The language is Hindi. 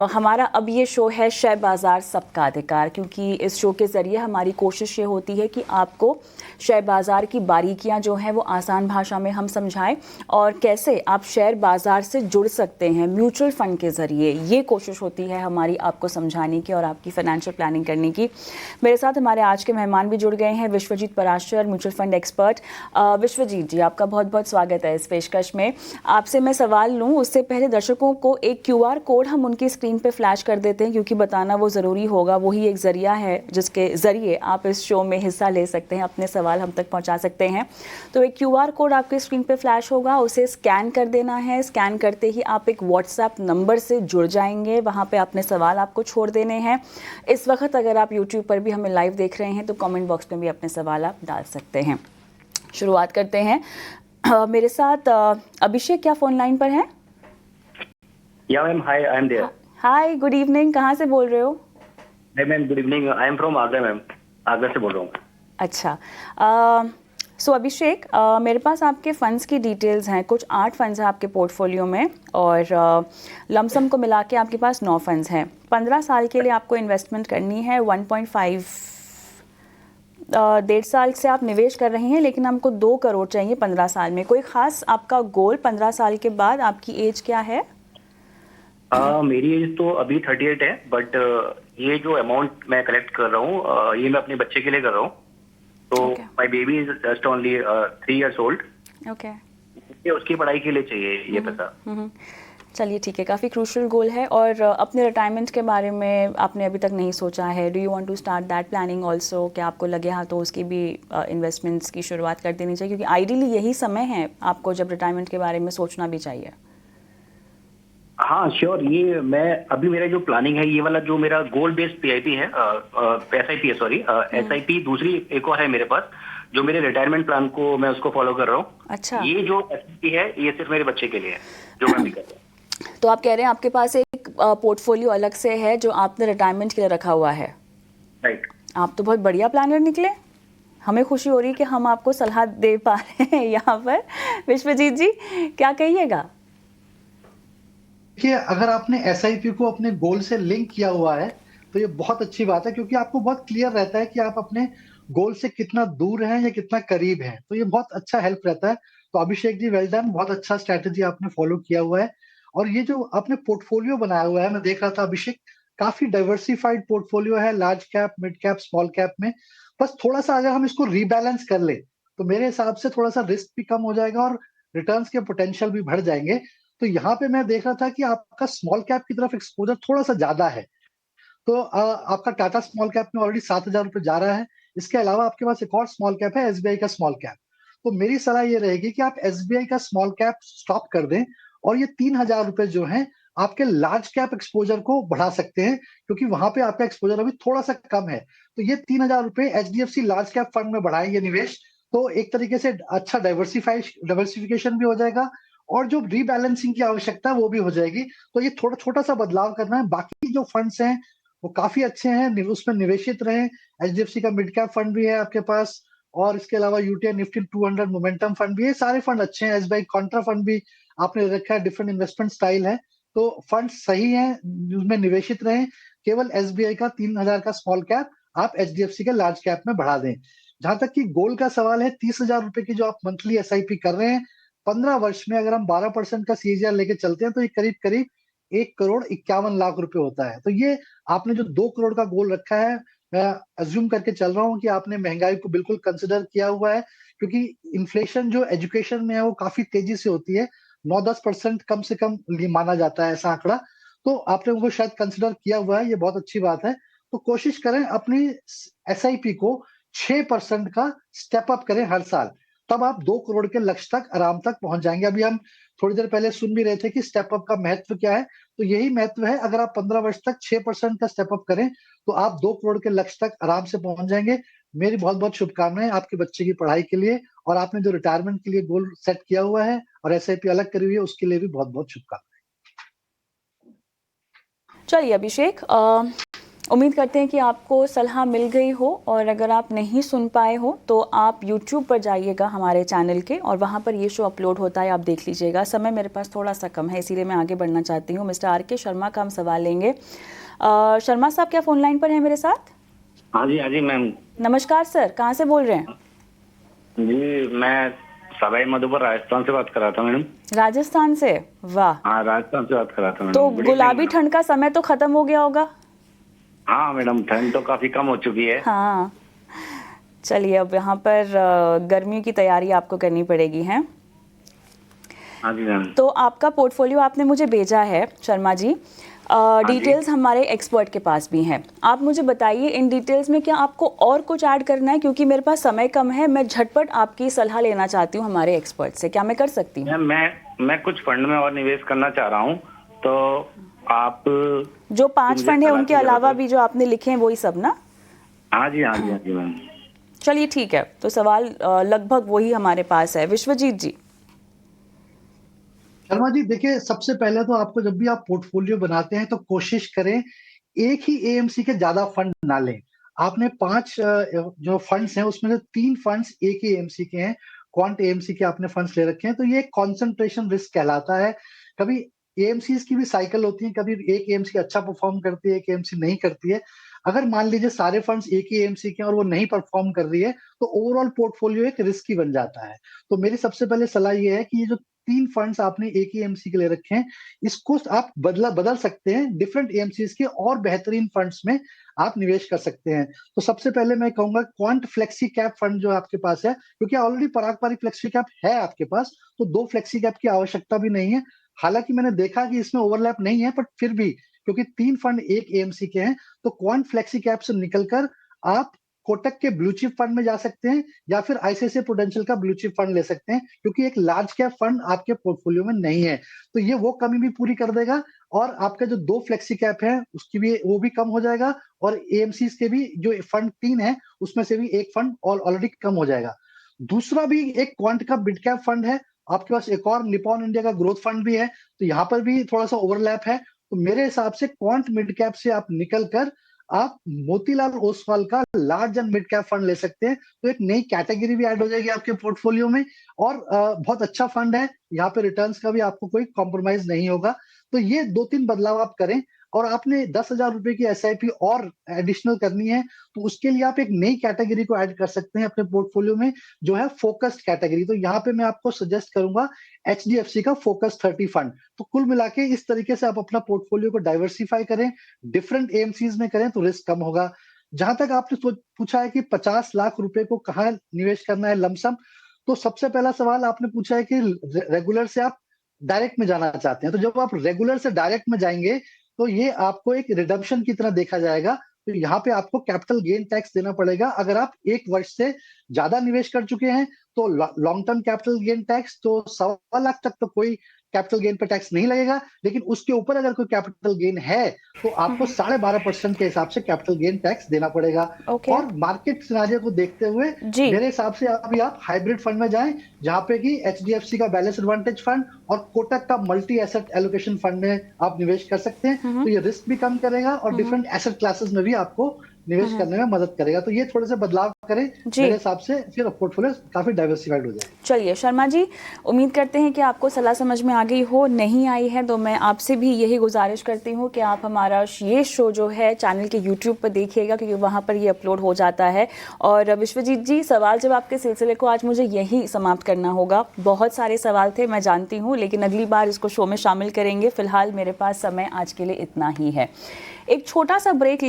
हमारा अब ये शो है शेयर बाज़ार सबका अधिकार, क्योंकि इस शो के ज़रिए हमारी कोशिश ये होती है कि आपको शेयर बाज़ार की बारीकियां जो हैं वो आसान भाषा में हम समझाएं और कैसे आप शेयर बाज़ार से जुड़ सकते हैं म्यूचुअल फ़ंड के ज़रिए। ये कोशिश होती है हमारी आपको समझाने की और आपकी फ़ाइनेंशियल प्लानिंग करने की। मेरे साथ हमारे आज के मेहमान भी जुड़ गए हैं, Vishwajeet Parashar, mutual fund expert. Vishwajeet ji, आपका बहुत बहुत स्वागत है इस पेशकश में। आपसे मैं सवाल लूँ उससे पहले दर्शकों को एक QR कोड हम उनकी स्क्रीन पे फ्लैश कर देते हैं, क्योंकि बताना वो ज़रूरी होगा। वही एक ज़रिया है जिसके ज़रिए आप इस शो में हिस्सा ले सकते हैं, अपने सवाल हम तक पहुंचा सकते हैं। तो एक QR कोड आपके स्क्रीन पे फ्लैश होगा, उसे स्कैन कर देना है। स्कैन करते ही आप एक WhatsApp नंबर से जुड़ जाएंगे, वहाँ पे अपने सवाल आपको छोड़ देने हैं। इस वक्त अगर आप YouTube पर भी हमें लाइव देख रहे हैं तो कमेंट बॉक्स में भी अपने सवाल आप डाल सकते हैं। शुरुआत करते हैं। मेरे साथ अभिषेक क्या फ़ोन लाइन पर हैं? या ma'am, hi, I am there. Hi, good evening. कहाँ से बोल रहे हो? Hi ma'am, good evening. I am from Agra ma'am, Agra से बोल रहा हूँ। अच्छा, सो अभिषेक, मेरे पास आपके फंड्स की डिटेल्स हैं। कुछ 8 फंड्स हैं आपके पोर्टफोलियो में और लमसम को मिला के आपके पास 9 फंड्स हैं। 15 साल के लिए आपको इन्वेस्टमेंट करनी है। 1.5 1.5 साल से आप निवेश कर रहे हैं, लेकिन हमको 2 करोड़ चाहिए 15 साल में। कोई ख़ास आपका गोल 15 साल के बाद? आपकी एज क्या है? मेरी एज तो अभी 38 है, बट ये जो अमाउंट मैं कलेक्ट कर रहा हूँ ये मैं अपने बच्चे के लिए कर रहा हूँ। तो my baby is just only 3 years old। Okay. उसकी पढ़ाई के लिए चाहिए ये पैसा। चलिए ठीक है, काफ़ी क्रूशल गोल है। और अपने रिटायरमेंट के बारे में आपने अभी तक नहीं सोचा है? Do you want to start that planning also? क्या आपको लगे हाँ तो उसकी भी इन्वेस्टमेंट्स की शुरुआत कर देनी चाहिए, क्योंकि आइडियली यही समय है आपको जब रिटायरमेंट के बारे में सोचना भी चाहिए। हाँ श्योर, ये मैं अभी मेरा जो प्लानिंग है, ये वाला जो मेरा गोल बेस्ड PIP है, SIP है, सॉरी SIP। दूसरी एक और है मेरे पास, जो मेरे रिटायरमेंट प्लान को मैं उसको फॉलो कर रहा हूँ। अच्छा। ये जो SIP है ये सिर्फ मेरे बच्चे के लिए है, जो मैं भी कर रहा हूँ। तो आप कह रहे हैं आपके पास एक पोर्टफोलियो अलग से है जो आपने रिटायरमेंट के लिए रखा हुआ है? राइट। आप तो बहुत बढ़िया प्लानर निकले। हमें खुशी हो रही है कि हम आपको सलाह दे पा रहे हैं यहाँ पर। विश्वजीत जी, क्या कहिएगा? देखिए, अगर आपने SIP को अपने गोल से लिंक किया हुआ है तो ये बहुत अच्छी बात है, क्योंकि आपको बहुत क्लियर रहता है कि आप अपने गोल से कितना दूर हैं या कितना करीब हैं। तो ये बहुत अच्छा हेल्प रहता है। तो अभिषेक जी, वेल डन, बहुत अच्छा स्ट्रैटेजी आपने फॉलो किया हुआ है। और ये जो आपने पोर्टफोलियो बनाया हुआ है, मैं देख रहा था अभिषेक, काफी डाइवर्सिफाइड पोर्टफोलियो है, large cap, mid cap, small cap में। बस थोड़ा-सा अगर हम इसको रीबैलेंस कर लें, तो मेरे हिसाब से थोड़ा-सा रिस्क भी कम हो जाएगा और रिटर्न्स के पोटेंशियल भी बढ़ जाएँगे। तो यहाँ पे मैं देख रहा था कि आपका स्मॉल कैप की तरफ एक्सपोज़र थोड़ा-सा ज़्यादा है। तो आपका टाटा स्मॉल कैप में ऑलरेडी ₹7,000 जा रहा है। इसके अलावा आपके पास एक और स्मॉल कैप है, SBI का स्मॉल कैप। तो मेरी सलाह ये रहेगी कि आप SBI का स्मॉल कैप स्टॉप कर दें और ये ₹3,000 जो हैं, आपके लार्ज कैप एक्सपोज़र को बढ़ा सकते हैं, क्योंकि वहाँ पे आपका एक्सपोज़र अभी थोड़ा-सा कम है। तो ये ₹3,000 HDFC लार्ज कैप फंड में बढ़ाएँ ये निवेश, तो एक तरीके से अच्छा डाइवर्सिफ़िकेशन भी हो जाएगा और जो रीबैलेंसिंग की आवश्यकता है वो भी हो जाएगी। तो ये थोड़ा छोटा-सा बदलाव करना है। बाकी जो फंड्स हैं वो काफ़ी अच्छे हैं, उसमें निवेशित रहें। एचडीएफसी का मिड कैप फंड भी है आपके पास और इसके अलावा यूटीआई निफ्टी 200 मोमेंटम फंड भी है। सारे फंड अच्छे हैं। एसबीआई कॉन्ट्रा फंड भी आपने रखा है, डिफरेंट इन्वेस्टमेंट स्टाइल है। तो फंड सही हैं, उसमें निवेशित रहें। केवल एसबीआई का 3000 का स्मॉल कैप आप एचडीएफसी के लार्ज कैप में बढ़ा दें। जहाँ तक कि गोल का सवाल है, ₹30,000 की जो आप मंथली एसआईपी कर रहे हैं, 15 वर्ष में अगर हम 12% का सीएजीआर लेके चलते हैं तो ये करीब-करीब 1,51,00,000 होता है। तो ये आपने जो 2 करोड़ का गोल रखा है, मैं अज़्यूम करके चल रहा हूँ कि आपने महँगाई को बिल्कुल कंसिडर किया हुआ है, क्योंकि इन्फ्लेशन जो एजुकेशन में है वो काफ़ी तेज़ी से होती है। 9-10% कम से कम माना जाता है ऐसा आंकड़ा। तो आपने उनको शायद कंसिडर किया हुआ है, ये बहुत अच्छी बात है। तो कोशिश करें अपनी एसआईपी को 6% का स्टेप अप करें हर साल। तब आप 2 करोड़ के लक्ष्य तक आराम तक पहुँच जाएँगे। अभी हम थोड़ी देर पहले सुन भी रहे थे कि स्टेप अप का महत्व क्या है। तो यही महत्व है, अगर आप 15 वर्ष तक 6% का स्टेप अप करें, तो आप 2 करोड़ के लक्ष्य तक आराम से पहुँच जाएँगे। मेरी बहुत-बहुत शुभकामनाएँ आपके बच्चे की पढ़ाई के लिए और आपने जो रिटायरमेंट के लिए गोल सेट किया हुआ है और एसआईपी अलग करी हुई है, उसके लिए भी बहुत-बहुत शुभकामनाएँ। चलिए अभिषेक, उम्मीद करते हैं कि आपको सलाह मिल गई हो, और अगर आप नहीं सुन पाए हो तो आप YouTube पर जाइएगा हमारे चैनल के, और वहाँ पर ये शो अपलोड होता है, आप देख लीजिएगा। समय मेरे पास थोड़ा सा कम है, इसीलिए मैं आगे बढ़ना चाहती हूँ। मिस्टर आर के शर्मा का हम सवाल लेंगे। शर्मा साहब, क्या फ़ोन लाइन पर हैं मेरे साथ? हाँ जी मैम। नमस्कार सर, कहाँ से बोल रहे हैं? जी, मैं सवाई माधोपुर राजस्थान से बात कर रहा था मैडम। राजस्थान से? वाह। हाँ, राजस्थान से बात कर रहा था मैडम। तो गुलाबी ठंड का समय तो खत्म हो गया होगा? हाँ मैडम, ठंड तो काफी कम हो चुकी है। हाँ, चलिए अब यहाँ पर गर्मियों की तैयारी आपको करनी पड़ेगी, हैं? हाँ जी मैम। तो आपका पोर्टफोलियो आपने मुझे भेजा है शर्मा जी। डिटेल्स हमारे एक्सपर्ट के पास भी हैं। आप मुझे बताइए इन डिटेल्स में क्या आपको और कुछ ऐड करना है, क्योंकि मेरे पास समय कम है, मैं झटपट आपकी सलाह लेना चाहती हूँ हमारे एक्सपर्ट से। क्या मैं कर सकती हूँ? मैं कुछ फंड में और निवेश करना चाह रहा हूँ, तो आप जो 5 फंड है उनके अलावा भी जो आपने लिखे हैं वही सब ना? हाँ जी मैम। चलिए ठीक है, तो सवाल लगभग वही हमारे पास है। विश्वजीत जी। शर्मा जी देखिए, सबसे पहले तो आपको जब भी आप पोर्टफोलियो बनाते हैं तो कोशिश करें एक ही एएमसी के ज्यादा फंड ना लें। आपने 5 जो फंड्स हैं उसमें से 3 फंड्स एक ही एएमसी के हैं, क्वांट एएमसी के आपने फंड्स ले रखे हैं, तो ये कंसंट्रेशन रिस्क कहलाता है। कभी एएमसीज की भी साइकिल होती है, कभी एक एएमसी अच्छा परफॉर्म करती है, एक एएमसी नहीं करती है। अगर मान लीजिए सारे फंड्स एक ही एएमसी के हैं और वो नहीं परफॉर्म कर रही है, तो ओवरऑल पोर्टफोलियो एक रिस्की बन जाता है। तो मेरी सबसे पहले सलाह ये है कि ये जो 3 फंड्स आपने एक ही एएमसी के ले रखे हैं, इसको आप बदल सकते हैं, डिफरेंट एएमसीज के और बेहतरीन फंड्स में आप निवेश कर सकते हैं। तो सबसे पहले मैं कहूँगा क्वांट फ्लेक्सी कैप फंड जो आपके पास है, क्योंकि ऑलरेडी पराग पारिक फ्लेक्सी कैप है आपके पास, तो 2 फ्लेक्सी कैप की आवश्यकता भी नहीं है। हालाँकि मैंने देखा कि इसमें ओवरलैप नहीं है, बट फिर भी क्योंकि 3 फंड एक एएमसी के हैं, तो क्वांट फ्लेक्सी कैप से निकलकर आप कोटक के ब्लू चिप फंड में जा सकते हैं, या फिर आईसीआईसीआई प्रूडेंशियल का ब्लू चिप फंड ले सकते हैं, क्योंकि एक लार्ज कैप फंड आपके पोर्टफोलियो में नहीं है। तो ये वो कमी भी पूरी कर देगा, और आपका जो 2 फ्लेक्सी कैप है उसकी भी वो भी कम हो जाएगा, और एएमसीज के भी जो फंड 3 है उसमें से भी एक फंड ऑलरेडी कम हो जाएगा। दूसरा भी एक क्वांट का मिड कैप फंड है, आपके पास एक और निप्पॉन इंडिया का ग्रोथ फंड भी है, तो यहाँ पर भी थोड़ा-सा ओवरलैप है। तो मेरे हिसाब से क्वांट मिड कैप से आप निकल कर आप मोतीलाल ओसवाल का large and mid cap fund ले सकते हैं, तो एक नई कैटेगरी भी ऐड हो जाएगी आपके पोर्टफोलियो में, और बहुत अच्छा फंड है, यहाँ पे रिटर्न्स का भी आपको कोई कॉम्प्रोमाइज नहीं होगा। तो ये 2-3 बदलाव आप करें, और आपने 10,000 रुपए की एसआईपी और एडिशनल करनी है, तो उसके लिए आप एक नई कैटेगरी को ऐड कर सकते हैं अपने पोर्टफोलियो में, जो है फोकस्ड कैटेगरी। तो यहाँ पे मैं आपको सजेस्ट करूंगा एचडीएफसी का फोकस 30 फंड। तो कुल मिला के इस तरीके से आप अपना पोर्टफोलियो को डाइवर्सिफाई करें, डिफरेंट एएमसीज में करें, तो रिस्क कम होगा। जहां तक आपने पूछा है कि 50 लाख रुपए को कहाँ निवेश करना है लमसम, तो सबसे पहला सवाल आपने पूछा है कि रेगुलर से आप डायरेक्ट में जाना चाहते हैं। तो जब आप रेगुलर से डायरेक्ट में जाएंगे, तो ये आपको एक रिडम्पशन की तरह देखा जाएगा। तो यहाँ पे आपको कैपिटल गेन टैक्स देना पड़ेगा। अगर आप 1 वर्ष से ज्यादा निवेश कर चुके हैं, तो long term capital gain tax तो 1.25 लाख तक तो कोई कैपिटल गेन पे टैक्स नहीं लगेगा, लेकिन उसके ऊपर अगर कोई कैपिटल गेन है, तो आपको 12.5% के हिसाब से कैपिटल गेन टैक्स देना पड़ेगा। Okay. और मार्केट सिनेरियो को देखते हुए जी। मेरे हिसाब से अभी आप हाइब्रिड फंड में जाएं, जहां पे कि एचडीएफसी का बैलेंस एडवांटेज फंड और कोटक का मल्टी एसेट एलोकेशन फंड में आप निवेश कर सकते हैं। तो ये रिस्क भी कम करेगा और डिफरेंट एसेट क्लासेस में भी आपको निवेश करने में मदद करेगा। तो ये थोड़े से बदलाव करें, मेरे हिसाब से फिर पोर्टफोलियो काफी डाइवर्सिफाइड हो जाए। चलिए शर्मा जी, उम्मीद करते हैं कि आपको सलाह समझ में आ गई हो। नहीं आई है तो मैं आपसे भी यही गुजारिश करती हूँ कि आप हमारा ये शो जो है चैनल के यूट्यूब पर देखिएगा, क्योंकि वहाँ पर ये अपलोड हो जाता है। और विश्वजीत जी, सवाल जवाब के सिलसिले को आज मुझे यही समाप्त करना होगा। बहुत सारे सवाल थे, मैं जानती हूँ, लेकिन अगली बार इसको शो में शामिल करेंगे। फिलहाल मेरे पास समय आज के लिए इतना ही है। एक छोटा सा ब्रेक